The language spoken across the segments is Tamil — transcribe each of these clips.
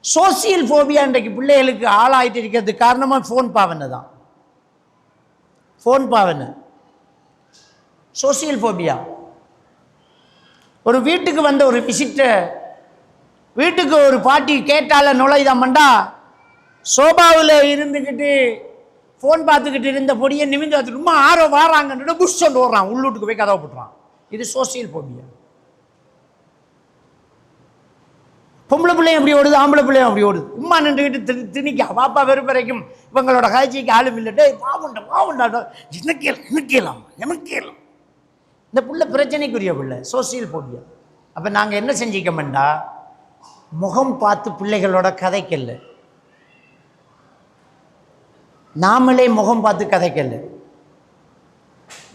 சோசியல் ஃபோபியா இன்றைக்கு பிள்ளைகளுக்கு ஆளாயிட்டு இருக்கிறதுக்கு காரணமாக ஃபோன் பாவனை தான். ஃபோன் பாவனை, சோசியல் ஃபோபியா. ஒரு வீட்டுக்கு வந்த ஒரு விசிட்டர், வீட்டுக்கு ஒரு பாட்டி கேட்டால நுழைதாமண்டா சோபாவில் இருந்துக்கிட்டு ஃபோன் பார்த்துக்கிட்டு இருந்த பொடியை நிமிந்து பார்த்துட்டு ரொம்ப ஆரோ வாராங்கன்னு புஷ் சொல்லி ஓடுறான், உள்ளூட்டுக்கு போய் கதவை போட்டுறான். இது சோசியல் ஃபோபியா. பொம்பளை பிள்ளையும் அப்படி ஓடுது, ஆம்பளை பிள்ளையும் அப்படி ஓடுது. உமா நின்றுக்கிட்டு திணிக்கா பாப்பா வெறுப்பறைக்கும் இவங்களோட காய்ச்சிக்கு ஆளும் இல்லட்டே பாவுண்டா எனக்கேலாம். இந்த பிள்ளை பிரச்சனைக்குரிய பிள்ளை, சோசியல் ஃபோபியா. அப்போ நாங்கள் என்ன செஞ்சிக்கமெண்டா, முகம் பார்த்து பிள்ளைகளோட கதைக்கல்ல, நாமளே முகம் பார்த்து கதைக்கல்ல.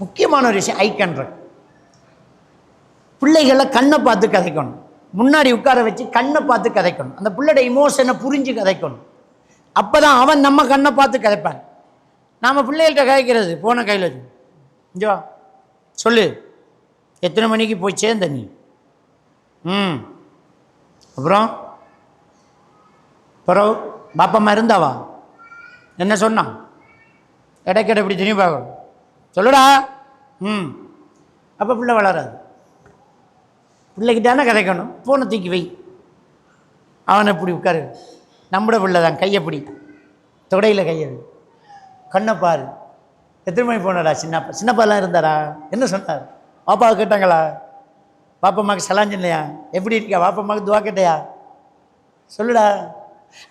முக்கியமான ஒரு விஷயம் ஐ கான்டாக்ட். பிள்ளைகளை கண்ணை பார்த்து கதைக்கணும், முன்னாடி உட்கார வச்சு கண்ணை பார்த்து கதைக்கணும், அந்த பிள்ளையோட இமோஷனை புரிஞ்சு கதைக்கணும். அப்போ தான் அவன் நம்ம கண்ணை பார்த்து கதைப்பான். நாம் பிள்ளைகள்கிட்ட கதைக்கிறது போன கையில் வச்சு இஞ்சோ சொல்லு, எத்தனை மணிக்கு போய் சேர்ந்த நீ, அப்புறம் பிறகு பாப்பம்மா இருந்தாவா, என்ன சொன்னான், இடைக்கிட இப்படி திரும்பி பார்க்கணும், சொல்லுடா. அப்போ பிள்ளை வளராது. பிள்ளைக்கிட்டானே கதைக்கணும், போனை தூக்கி வை, அவனை இப்படி உட்காரு, நம்மட பிள்ளை தான், கையை பிடி, தொடையில் கையது, கண்ணை பாரு, எத்தனை மணி போனடா, சின்னப்பாலாம் இருந்தாரா, என்ன சொன்னார், பாப்பாவை கேட்டாங்களா, பாப்பம்மாவுக்கு சலாஞ்சு இல்லையா, எப்படி இருக்கா, பாப்பம்மாவுக்கு துவா கேட்டையா, சொல்லுடா.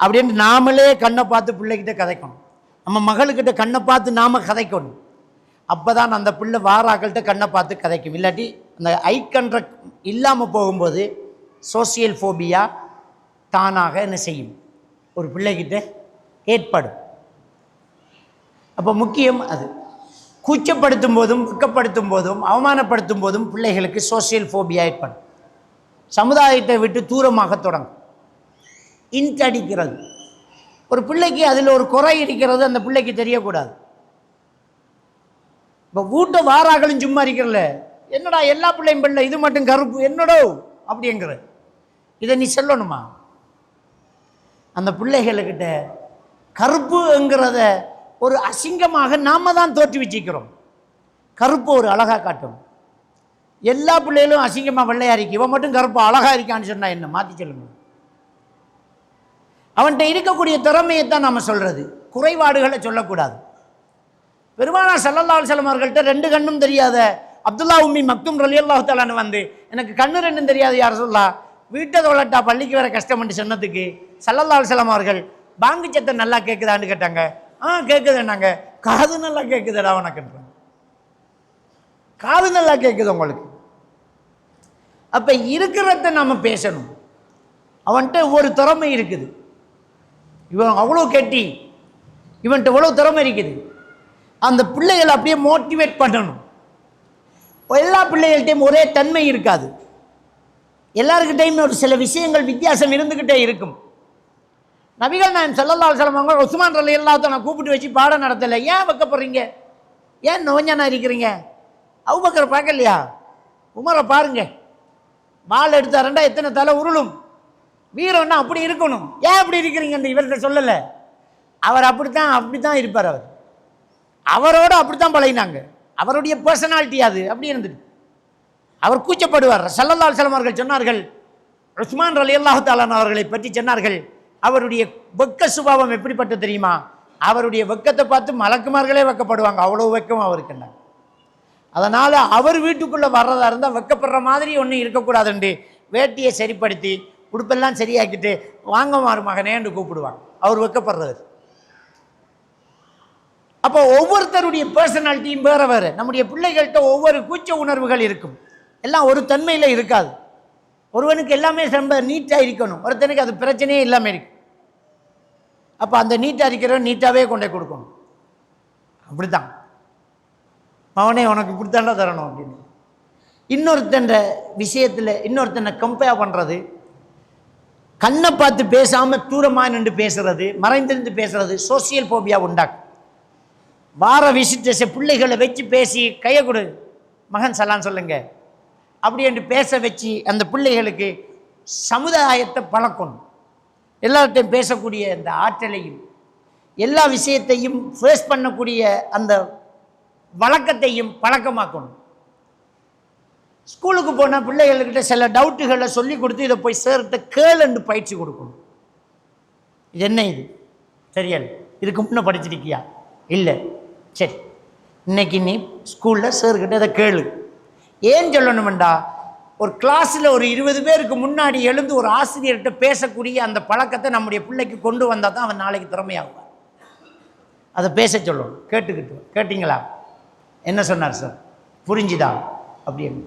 அப்படின்ட்டு நாமளே கண்ணை பார்த்து பிள்ளைகிட்ட கதைக்கணும். நம்ம மகளுக்கிட்ட கண்ணை பார்த்து நாம் கதைக்கணும். அப்போ தான் அந்த பிள்ளை வாராக்கள்கிட்ட கண்ணை பார்த்து கதைக்கும். இல்லாட்டி அந்த ஐ கான்டாக்ட் இல்லாமல் போகும்போது சோசியல் ஃபோபியா தானாக என்ன செய்யும், ஒரு பிள்ளைகிட்ட ஏற்படும். அப்போ முக்கியம் அது. கூச்சப்படுத்தும் போதும் வெட்கப்படுத்தும் போதும் அவமானப்படுத்தும் போதும் பிள்ளைகளுக்கு சோசியல் ஃபோபியா ஏற்படும். சமுதாயத்தை விட்டு தூரமாக தொடங்கும். இன்ட் அடிக்கிறது, ஒரு பிள்ளைக்கு அதில் ஒரு குறை இருக்கிறது அந்த பிள்ளைக்கு தெரியக்கூடாது. இப்போ வீட்டை வாராக்களும் சும்மா இருக்கிறல, என்னடா எல்லா பிள்ளையும் பிள்ளை இது மட்டும் கருப்பு என்னடோ அப்படிங்கிற இதை நீ சொல்லணுமா? அந்த பிள்ளைகளுக்கிட்ட கருப்புங்கிறத ஒரு அசிங்கமாக நாம தான் தோற்றி வச்சுக்கிறோம். கருப்பு ஒரு அழகாக காட்டும். எல்லா பிள்ளைகளும் அசிங்கமாக வெள்ளையா இருக்கு, இவன் மட்டும் கருப்பு அழகா இருக்கான்னு சொன்னா என்ன, மாற்றி சொல்லுங்க. அவன்கிட்ட இருக்கக்கூடிய திறமையைத்தான் நம்ம சொல்றது, குறைபாடுகளை சொல்லக்கூடாது. பெருமானார் ஸல்லல்லாஹு அலைஹி வஸல்லம் அவர்கள்ட்ட ரெண்டு கண்ணும் தெரியாத அப்துல்லா உம்மி மக்தும் ரலியல்லாஹு தஆலான்னு வந்து எனக்கு கண்ணு ரெண்டும் தெரியாது யார் சொல்லலாம், வீட்டை தொழட்டா பள்ளிக்கு வர கஷ்டம்னு சொன்னதுக்கு ஸல்லல்லாஹு அலைஹி வஸல்லம் அவர்கள் பாங்கு சத்தம் நல்லா கேட்குதான்னு கேட்டாங்க. கேட்குதுன்னாங்க. காது நல்லா கேட்குதுடா உனக்குன்றாங்க. காது நல்லா கேட்குது உங்களுக்கு. அப்போ இருக்கிறத நம்ம பேசணும். அவன்கிட்ட ஒரு திறமை இருக்குது, இவன் அவ்வளோ கெட்டி, இவன்கிட்ட இவ்வளோ திறமை இருக்குது. அந்த பிள்ளைகளை அப்படியே மோட்டிவேட் பண்ணணும். எல்லா பிள்ளைகள்கிட்டையும் ஒரே தன்மை இருக்காது. எல்லாருக்கிட்டையும் ஒரு சில விஷயங்கள் வித்தியாசம் இருந்துக்கிட்டே இருக்கும். நபிகள் நாயகம் ஸல்லல்லாஹு அலைஹி வஸல்லம் அவங்க உஸ்மான் ரலியல்லாஹு தஆலா கூப்பிட்டு வச்சு பாடம் நடத்தலை. ஏன் வைக்கப்படுறீங்க, ஏன் நோஞ்சானா இருக்கிறீங்க, அபூபக்கர் பார்க்கலையா, உமரை பாருங்க, வாள் எடுத்தாருண்டா எத்தனை தலை உருளும், வீரம்னா அப்படி இருக்கணும், ஏன் அப்படி இருக்கிறீங்கன்னு இவர்கிட்ட சொல்லலை. அவர் அப்படித்தான் இருப்பார். அவரோட அப்படித்தான் பழகினாங்க. அவருடைய பர்சனாலிட்டி அது அப்படி இருந்துட்டு அவர் கூச்சப்படுவார். ஸல்லல்லாஹு அலைஹி வஸல்லம் அவர்கள் சொன்னார்கள், உஸ்மான் ரலியல்லாஹு தஆலா அவர்களை பற்றி சொன்னார்கள், அவருடைய வெக்க சுபாவம் எப்படிப்பட்ட தெரியுமா, அவருடைய வெக்கத்தை பார்த்து மலக்குமார்களே வெக்கப்படுவாங்க, அவ்வளோ வெக்கம் அவருக்கு. அதனால் அவர் வீட்டுக்குள்ளே வர்றதா இருந்தால் வெக்கப்படுற மாதிரி ஒன்றும் இருக்கக்கூடாதுண்டு வேட்டியை சரிப்படுத்தி உடுப்பெல்லாம் சரியாக்கிட்டு வாங்க மகனேன்னு கூப்பிடுவாங்க, அவர் வெக்கப்படுறவர். அப்போ ஒவ்வொருத்தருடைய பர்சனாலிட்டியும் வேறு வேறு. நம்முடைய பிள்ளைகள்கிட்ட ஒவ்வொரு கூச்ச உணர்வுகள் இருக்கும், எல்லாம் ஒரு தன்மையில் இருக்காது. ஒருவனுக்கு எல்லாமே ரொம்ப நீட்டாக இருக்கணும், ஒருத்தனுக்கு அது பிரச்சனையே இல்லாமல் இருக்கு. அப்போ அந்த நீட்டாக இருக்கிறவன் நீட்டாகவே கொண்டே கொடுக்கணும். அப்படித்தான் அவனே உனக்கு கொடுத்தாண்டா தரணும் அப்படின்னு. இன்னொருத்தன் விஷயத்தில் இன்னொருத்தனை கம்பேர் பண்ணுறது, கண்ணை பார்த்து பேசாமல் தூரமாக நின்று பேசுறது, மறைந்திருந்து பேசுறது சோசியல் ஃபோபியா உண்டாக்கும். வார விசிட்டர்ஸை பிள்ளைகளை வச்சு பேசி கையை கொடு மகன் சலான் சொல்லுங்க அப்படி என்று பேச வச்சு அந்த பிள்ளைகளுக்கு சமுதாயத்தை பழக்கணும். எல்லார்ட்டையும் பேசக்கூடிய அந்த ஆற்றலையும், எல்லா விஷயத்தையும் ஃபேஸ் பண்ணக்கூடிய அந்த வழக்கத்தையும் பழக்கமாக்கணும். ஸ்கூலுக்கு போன பிள்ளைகள்கிட்ட சில டவுட்டுகளை சொல்லி கொடுத்து இதை போய் சேர்த்து கேளுன்னு பயிற்சி கொடுக்கணும். இது என்ன, இது சரியா? இதுக்கு முன்னே படிச்சிருக்கியா? இல்லை. சரி, இன்னைக்கு நீ ஸ்கூலில் சேர்கிட்ட இதை கேளு. ஏன் சொல்லணுமெண்டா, ஒரு கிளாஸில் ஒரு 20 பேருக்கு முன்னாடி எழுந்து ஒரு ஆசிரியர்கிட்ட பேசக்கூடிய அந்த பழக்கத்தை நம்முடைய பிள்ளைக்கு கொண்டு வந்தால் தான் அவன் நாளைக்கு திறமையாகுவான். அதை பேச சொல்லணும். கேட்டிங்களா? என்ன சொன்னார் சார்? புரிஞ்சுதா? அப்படின்னு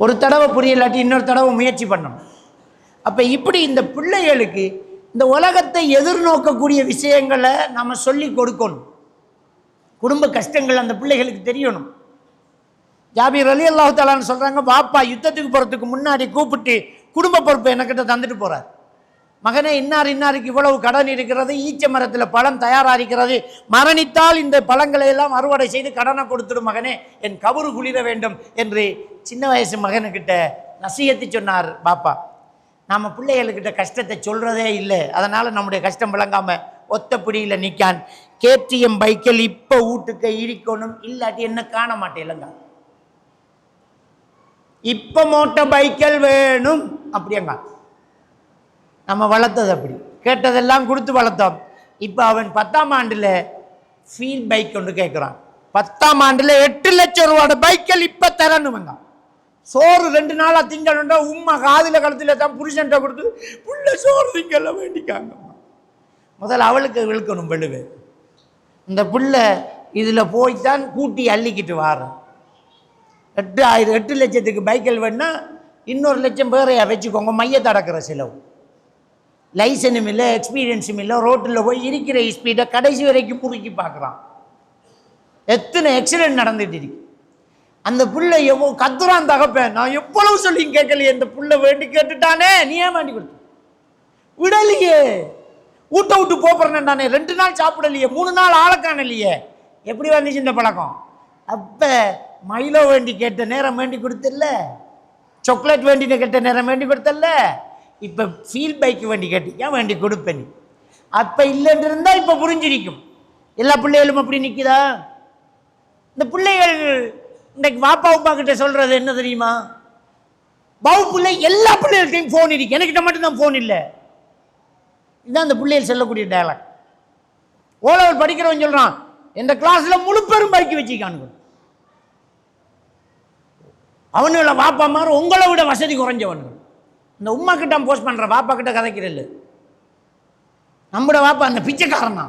ஒரு தடவை புரியலாட்டி இன்னொரு தடவை முயற்சி பண்ணணும். அப்போ இப்படி இந்த பிள்ளைகளுக்கு இந்த உலகத்தை எதிர்நோக்கக்கூடிய விஷயங்களை நம்ம சொல்லி கொடுக்கணும். குடும்ப கஷ்டங்கள் அந்த பிள்ளைகளுக்கு தெரியணும். ஜாபீர் ரலியல்லாஹு தஆலான்னு சொல்கிறாங்க, பாப்பா யுத்தத்துக்கு போகிறதுக்கு முன்னாடி கூப்பிட்டு குடும்ப பொறுப்பை என்கிட்ட தந்துட்டு போகிறார். மகனே, இன்னாருக்கு இவ்வளவு கடன் இருக்கிறது, ஈச்ச மரத்தில் பழம் தயாராக இருக்கிறது, மரணித்தால் இந்த பழங்களை எல்லாம் அறுவடை செய்து கடனை கொடுத்துடும் மகனே, என் கபரு குளிர வேண்டும் என்று சின்ன வயசு மகனுக்கிட்ட நசியத்து சொன்னார் பாப்பா. நம்ம பிள்ளைகளுக்கிட்ட கஷ்டத்தை சொல்கிறதே இல்லை. அதனால் நம்முடைய கஷ்டம் விளங்காமல் ஒத்த பிடியில் நிற்கான். கேடிஎம் பைக்கில் இப்போ வீட்டுக்கு இருக்கணும், இல்லாட்டி என்ன காண மாட்டேலங்க. இப்போ மோட்டார் பைக்கல் வேணும் அப்படியங்க. நம்ம வளர்த்தது அப்படி, கேட்டதெல்லாம் கொடுத்து வளர்த்தோம். இப்போ அவன் 10ஆம் ஆண்டில் ஃபீல் பைக் கொண்டு கேட்குறான். 10ஆம் ஆண்டில் 8 லட்சம் ரூபாயோட பைக்கல் இப்போ தரணுமங்க. சோறு 2 நாளாக திங்கணுண்டா உம்மா காதில் கழுத்தில் தான் புருஷன்ட்ட கொடுத்து புள்ள சோறு திங்கல வேண்டிக்காங்க. முதல்ல அவளுக்கு விழுக்கணும் பெழுவு. இந்த பிள்ளை இதில் போய்த்தான் கூட்டி அள்ளிக்கிட்டு வாரேன். 8 லட்சத்துக்கு பைக்கல் வேணுன்னா இன்னொரு லட்சம் பேரையா வச்சுக்கோங்க. மையத்தை அடக்கிற செலவு. லைசனும் இல்லை, எக்ஸ்பீரியன்ஸும் இல்லை. ரோட்டில் போய் இருக்கிற ஸ்பீடை கடைசி வரைக்கும் முறுக்கி பார்க்குறான். எத்தனை ஆக்சிடென்ட் நடந்துட்டு இருக்கு. அந்த பிள்ளை எவ்வளோ கத்துறான் தகப்பேன். நான் எவ்வளவு சொல்லி கேட்கலையே, இந்த பிள்ளை வேண்டி கேட்டுட்டானே, நீ ஏன் வேண்டி கொடுத்து விடலையே, ஊட்ட விட்டு போறேன்னானே, 2 நாள் சாப்பிடலையே, 3 நாள் ஆளக்கான இல்லையே, எப்படி வந்துச்சு இந்த பழக்கம்? அப்போ மைலோ வேண்டி கேட்ட நேரம் வேண்டி கொடுத்தல, சாக்லேட் வேண்டி கேட்ட நேரம் வேண்டி கொடுத்தல, இப்போ ஃபீல் பைக் வேண்டி கேட்டியா வேண்டி கொடுப்பேன். அப்போ இல்லைன்னு இருந்தால் இப்போ புரிஞ்சிருக்கும். எல்லா பிள்ளைகளும் அப்படி நிற்குதா? இந்த பிள்ளைகள் இன்றைக்கு வாப்பா உப்பா கிட்ட சொல்கிறது என்ன தெரியுமா? பாவு பிள்ளை எல்லா பிள்ளைகள்கிட்டையும் ஃபோன் இருக்கு, எனக்கிட்ட மட்டும்தான் ஃபோன் இல்லை. இதுதான் அந்த பிள்ளைகள் சொல்லக்கூடிய டயலாக். ஓலவர் படிக்கிறவன் சொல்கிறான், எந்த கிளாஸில் முழு பெரும் பைக்கு வச்சுக்கானுங்க. அவனுங்கள வாப்பா மாதிரி உங்களை விட வசதி குறைஞ்சவனுங்க. இந்த உமா கிட்ட போஸ்ட் பண்ணுற வாப்பா கிட்ட கதைக்கிறல்ல. நம்மளோட வாப்பா அந்த பிச்சைக்காரனா,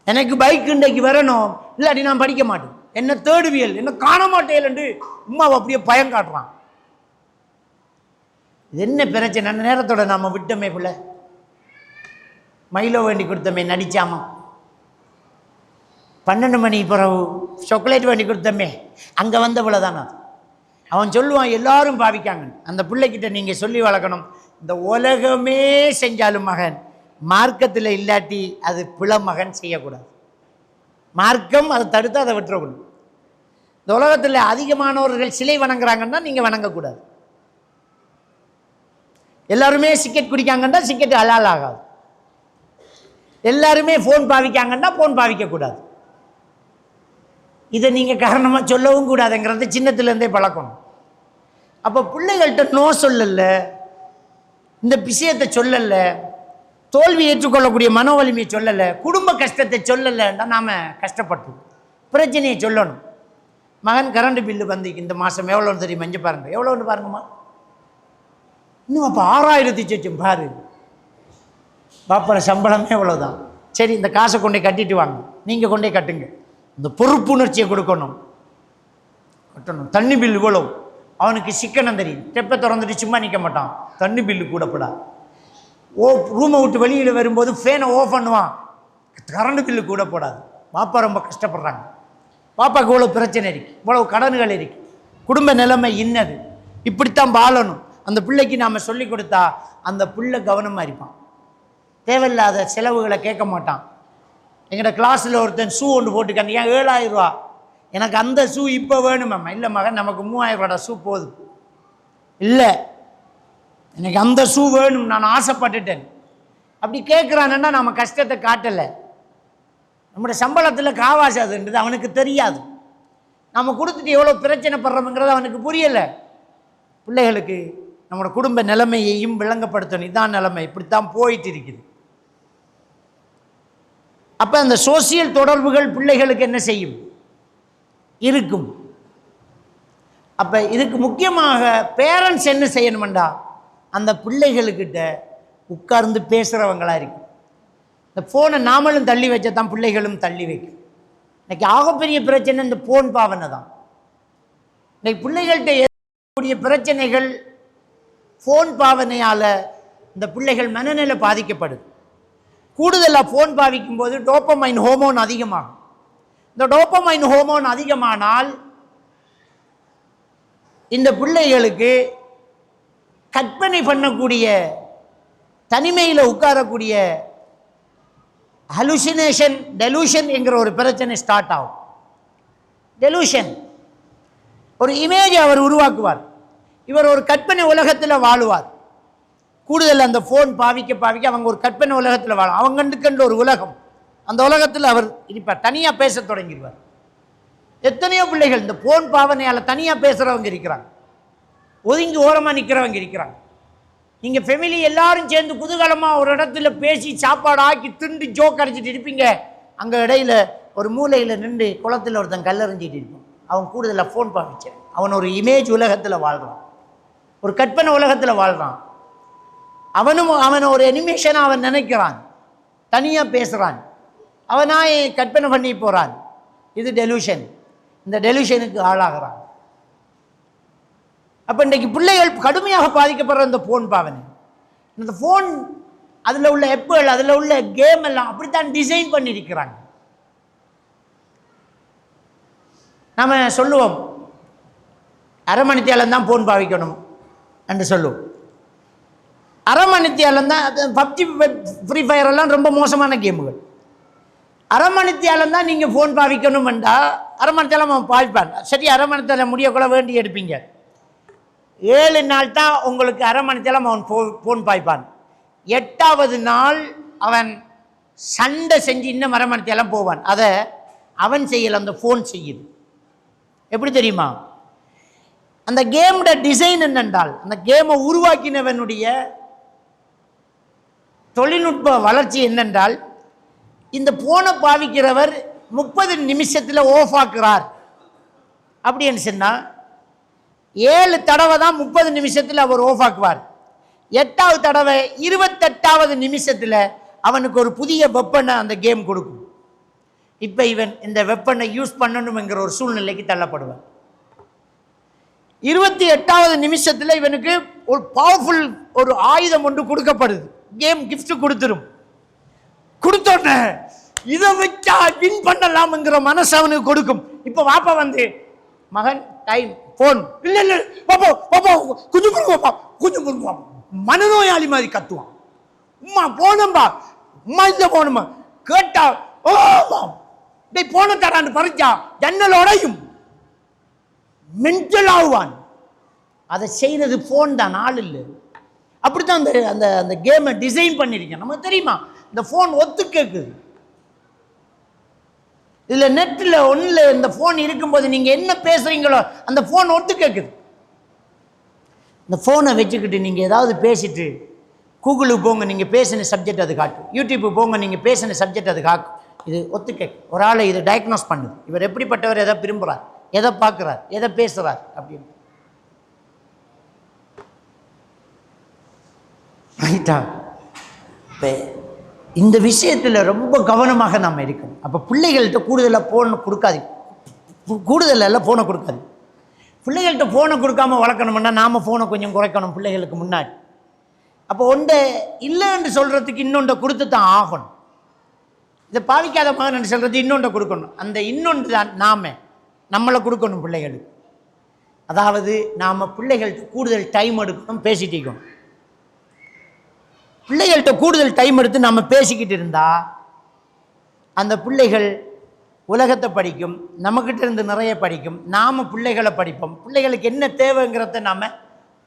எனக்கு பைக் இன்றைக்கு வரணும், இல்லாட்டி நான் படிக்க மாட்டேன், என்ன தேடுவியல், என்ன காண மாட்டேன் என்று உமாவை அப்படியே பயம் காட்டுறான். இது என்ன பிரச்சனை? நேரத்தோட நாம் விட்டோமே பிள்ளை. மைலோ வேண்டி கொடுத்தமே நடிச்சாமா, 12 மணி பிறகு சாக்லேட் வேண்டி கொடுத்தமே அங்கே வந்த பிள்ளை தானே. அவன் சொல்லுவான் எல்லாரும் பாவிக்காங்க. அந்த பிள்ளைக்கிட்ட நீங்கள் சொல்லி வளர்க்கணும், இந்த உலகமே செஞ்சாலும் மகன் மார்க்கத்தில் இல்லாட்டி அது பிழை மகன் செய்யக்கூடாது. மார்க்கம் அதை தடுத்து அதை விட்டுறக்கூடாது. இந்த உலகத்தில் அதிகமானவர்கள் சிலை வணங்குறாங்கன்னா நீங்கள் வணங்கக்கூடாது. எல்லாருமே சிக்கெட் குடிக்காங்கன்னா சிக்கெட் ஹலால் ஆகாது. எல்லாருமே ஃபோன் பாவிக்காங்கன்னா ஃபோன் பாவிக்கக்கூடாது. இதை நீங்கள் காரணமாக சொல்லவும் கூடாதுங்கிறத சின்னத்துலேருந்தே பழக்கணும். அப்போ பிள்ளைகள்கிட்ட நோ சொல்லலை, இந்த விஷயத்தை சொல்லலை, தோல்வி ஏற்றுக்கொள்ளக்கூடிய மன வலிமையை சொல்லலை, குடும்ப கஷ்டத்தை சொல்லலைன்னா நாம் கஷ்டப்பட்டோம். பிரச்சனையை சொல்லணும். மகன் கரண்ட் பில்லு வந்து இந்த மாதம் எவ்வளோன்னு தெரியும்? மஞ்சள் பாருங்கள், எவ்வளோன்னு பாருங்கம்மா. இன்னும் அப்போ 6000 சொச்சம் பாரு. பாப்பார சம்பளமே எவ்வளோதான். சரி, இந்த காசை கொண்டே கட்டிட்டு வாங்க, நீங்கள் கொண்டே கட்டுங்க. இந்த பொறுப்புணர்ச்சியை கொடுக்கணும், கட்டணும். தண்ணி பில்லு இவ்வளோ, அவனுக்கு சிக்கனம் தெரியும். தெப்பை திறந்துட்டு சும்மா நிற்க மாட்டான். தண்ணி பில்லு கூடப்படா. ரூமை விட்டு வெளியில் வரும்போது ஃபேனை ஆஃப் பண்ணுவான். கரண்ட் பில்லு கூட போடாது. பாப்பா ரொம்ப கஷ்டப்படுறாங்க. பாப்பாவுக்கு இவ்வளோ பிரச்சனை இருக்குது, இவ்வளோ கடன்கள் இருக்குது, குடும்ப நிலைமை இன்னது, இப்படித்தான் வாழணும். அந்த பிள்ளைக்கு நாம் சொல்லி கொடுத்தா அந்த பிள்ளை கவனமாக இருப்பான். தேவையில்லாத செலவுகளை கேட்க மாட்டான். எங்களோட கிளாஸில் ஒருத்தன் ஷூ ஒன்று போட்டுக்காங்க, ஏன் 7000 ரூபா, எனக்கு அந்த ஷூ இப்போ வேணுமாம்மா. இல்லை மகன், நமக்கு 3000 ரூபாடா ஷூ போதும். இல்லை, எனக்கு அந்த ஷூ வேணும், நான் ஆசைப்பட்டுட்டேன். அப்படி கேட்குறான்னா நம்ம கஷ்டத்தை காட்டலை. நம்முடைய சம்பளத்தில் காவாசி அதுன்றது அவனுக்கு தெரியாது. நம்ம கொடுத்துட்டு எவ்வளோ பிரச்சனை படுறோம்ங்கிறது அவனுக்கு புரியலை. பிள்ளைகளுக்கு நம்மளோட குடும்ப நிலைமையையும் விளங்கப்படுத்தணும். இதான் நிலைமை, இப்படித்தான் போயிட்டு இருக்குது. அப்போ அந்த சோசியல் தொடர்புகள் பிள்ளைகளுக்கு என்ன செய்யும்? இருக்கும். அப்போ இதுக்கு முக்கியமாக பேரண்ட்ஸ் என்ன செய்யணுமெண்டா, அந்த பிள்ளைகளுக்கிட்ட உட்கார்ந்து பேசுகிறவங்களா இருக்கும். இந்த ஃபோனை நாமளும் தள்ளி வச்சா தான் பிள்ளைகளும் தள்ளி வைக்கும். இன்னைக்கு ஆகப்பெரிய பிரச்சனை இந்த ஃபோன் பாவனை தான். இன்னைக்கு பிள்ளைகள்கிட்ட ஏற்படக்கூடிய பிரச்சனைகள் ஃபோன் பாவனையால் இந்த பிள்ளைகள் மனநிலை பாதிக்கப்படுது. கூடுதலாக ஃபோன் பாவிக்கும் போது டோபமைன் ஹோமோன் அதிகமாகும். இந்த டோபமைன் ஹோமோன் அதிகமானால் இந்த பிள்ளைகளுக்கு கற்பனை பண்ணக்கூடிய, தனிமையில் உட்காரக்கூடிய ஹலுசினேஷன், டெலூஷன் என்கிற ஒரு பிரச்சனை ஸ்டார்ட் ஆகும். டெலூஷன், ஒரு இமேஜ் அவர் உருவாக்குவார். இவர் ஒரு கற்பனை உலகத்தில் வாழுவார். கூடுதல் அந்த ஃபோன் பாவிக்க பாவிக்க அவங்க ஒரு கற்பனை உலகத்தில் வாழும். அவங்கண்டுக்கண்டு ஒரு உலகம், அந்த உலகத்தில் அவர் இருப்பார். தனியாக பேச தொடங்கிடுவார். எத்தனையோ பிள்ளைகள் இந்த ஃபோன் பாவனையால் தனியாக பேசுகிறவங்க இருக்கிறாங்க, ஒதுங்கி ஓரமாக நிற்கிறவங்க இருக்கிறாங்க. நீங்கள் ஃபெமிலி எல்லாரும் சேர்ந்து குதூகலமாக ஒரு இடத்துல பேசி சாப்பாடு ஆக்கி திண்டு ஜோக் அடிச்சிட்டு இருப்பீங்க. அங்கே இடையில ஒரு மூலையில் நின்று குளத்தில் ஒருத்தன் கல்லறிஞ்சிட்டு இருப்பான். அவன் கூடுதலாக ஃபோன் பாவிச்சான். அவன் ஒரு இமேஜ் உலகத்தில் வாழ்கிறான், ஒரு கற்பனை உலகத்தில் வாழ்கிறான். அவன் ஒரு அனிமேஷனாக அவன் நினைக்கிறான், தனியாக பேசுகிறான், அவனாய் கற்பனை பண்ணி போகிறான். இது டெலூஷன். இந்த டெலூஷனுக்கு ஆளாகிறான். அப்போ இன்றைக்கு பிள்ளைகள் கடுமையாக பாதிக்கப்படுற இந்த ஃபோன் பாவனை, இந்த ஃபோன் அதில் உள்ள ஆப்புகள், அதில் உள்ள கேம் எல்லாம் அப்படித்தான் டிசைன் பண்ணியிருக்கிறாங்க. நம்ம சொல்லுவோம் அரை மணித்தியாலம் தான் ஃபோன் பாவிக்கணும் என்று சொல்லுவோம். அரை மணித்தியாலம் தான். பப்ஜி, ஃப்ரீ ஃபயர் எல்லாம் ரொம்ப மோசமான கேமுகள். அரை மணித்தியாலம் தான் நீங்கள் ஃபோன் பாவிக்கணும்ண்டா அரை மணித்தியாலம் அவன் பாவிப்பான். சரி, அரை மணித்தியாலம் முடியக்குள்ள வேண்டி எடுப்பீங்க. 7 நாள் தான் உங்களுக்கு அரை மணித்தியாலம் அவன் ஃபோன் பாய்ப்பான். 8வது நாள் அவன் சண்டை செஞ்சு இன்னும் அரை மணித்தியாலம் போவான். அதை அவன் செய்யலை, அந்த ஃபோன் செய்யுது. எப்படி தெரியுமா? அந்த கேமோட டிசைன் என்னென்றால், அந்த கேமை உருவாக்கினவனுடைய தொழில்நுட்ப வளர்ச்சி என்னென்றால், இந்த ஃபோனை பாவிக்கிறவர் 30 நிமிஷத்தில் ஆஃப் ஆக்குறார் அப்படின்னு சொன்னால் 7 தடவை தான் 30 நிமிஷத்தில் அவர் ஆஃப் ஆக்குவார். 8வது தடவை 28வது நிமிஷத்தில் அவனுக்கு ஒரு புதிய வெப்பனை அந்த கேம் கொடுக்கும். இப்போ இவன் இந்த வெப்பனை யூஸ் பண்ணணுங்கிற ஒரு சூழ்நிலைக்கு தள்ளப்படுவான். 28வது நிமிஷத்தில் இவனுக்கு ஒரு பவர்ஃபுல் ஒரு ஆயுதம் ஒன்று கொடுக்கப்படுது. கேம் கிஃப்ட் கொடுத்துரும். கொடுத்தோடனே இதை வச்சா வின் பண்ணலாம்ங்கிற மனசு அவனுக்கு கொடுக்கும். இப்போ வாப்பா வந்து, மகன் டைம் ஃபோன், இல்லை இல்லை பாப்பா பாப்பா கொஞ்சம் பொருங்க பாப்பா, கொஞ்சம் பொருங்க பாப்பா, மனநோயாளி மாதிரி கத்துவான். உம்மா போனம்பா, உம்மா இந்த போனம்மா கேட்டா, ஓ டேய் போன தரான்னு பறிச்சா ஜன்னலோடையும் மென்டல் ஆகுவான். அதை செய்யறது ஃபோன் தான், ஆள் இல்லை. அப்படித்தான் அந்த அந்த அந்த கேமை டிசைன் பண்ணியிருக்கேன். நமக்கு தெரியுமா, இந்த ஃபோன் ஒத்து கேட்குது. இதில் நெட்டில் ஒன்றில் இந்த ஃபோன் இருக்கும்போது நீங்கள் என்ன பேசுகிறீங்களோ அந்த ஃபோன் ஒத்து கேட்குது. இந்த ஃபோனை வச்சுக்கிட்டு நீங்கள் ஏதாவது பேசிட்டு கூகுளுக்கு போங்க, நீங்கள் பேசின சப்ஜெக்ட் அது காட்டும். யூடியூப்புக்கு போங்க, நீங்கள் பேசின சப்ஜெக்ட் அது காக்கும். இது ஒத்து கேட்கும். ஒரு ஆளை இது டயக்னோஸ் பண்ணுது. இவர் எப்படிப்பட்டவர், எதை விரும்புகிறார், எதை பார்க்குறார், எதை பேசுகிறார் அப்படின்னு. ரைட்டா? இப்போ இந்த விஷயத்தில் ரொம்ப கவனமாக நாம் இருக்கணும். அப்போ பிள்ளைகள்கிட்ட கூடுதலாக ஃபோனை கொடுக்காது, கூடுதலெல்லாம் ஃபோனை கொடுக்காது. பிள்ளைகள்கிட்ட ஃபோனை கொடுக்காம வளர்க்கணும்னா நாம் ஃபோனை கொஞ்சம் குறைக்கணும் பிள்ளைகளுக்கு முன்னாடி. அப்போ ஒன்றை இல்லைன்னு சொல்கிறதுக்கு இன்னொன்றை கொடுத்து தான் ஆகணும். இதை பாவிக்காத மகன் சொல்கிறது இன்னொன்றை கொடுக்கணும். அந்த இன்னொன்று தான் நம்மளை கொடுக்கணும் பிள்ளைகளுக்கு. அதாவது நாம் பிள்ளைகள்கிட்ட கூடுதல் டைம் எடுக்கணும், பேசிட்டு இருக்கணும். பிள்ளைகள்கிட்ட கூடுதல் டைம் எடுத்து நம்ம பேசிக்கிட்டு இருந்தால் அந்த பிள்ளைகள் உலகத்தை படிக்கும், நம்மக்கிட்ட இருந்து நிறைய படிக்கும், நாம் பிள்ளைகளை படிப்போம். பிள்ளைகளுக்கு என்ன தேவைங்கிறத நாம்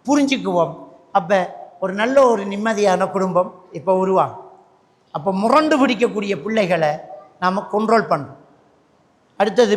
புரிஞ்சுக்குவோம். அப்போ ஒரு நல்ல ஒரு நிம்மதியான குடும்பம் இப்போ உருவாகும். அப்போ முரண்டு பிடிக்கக்கூடிய பிள்ளைகளை நாம் கண்ட்ரோல் பண்ணுறோம். அடுத்தது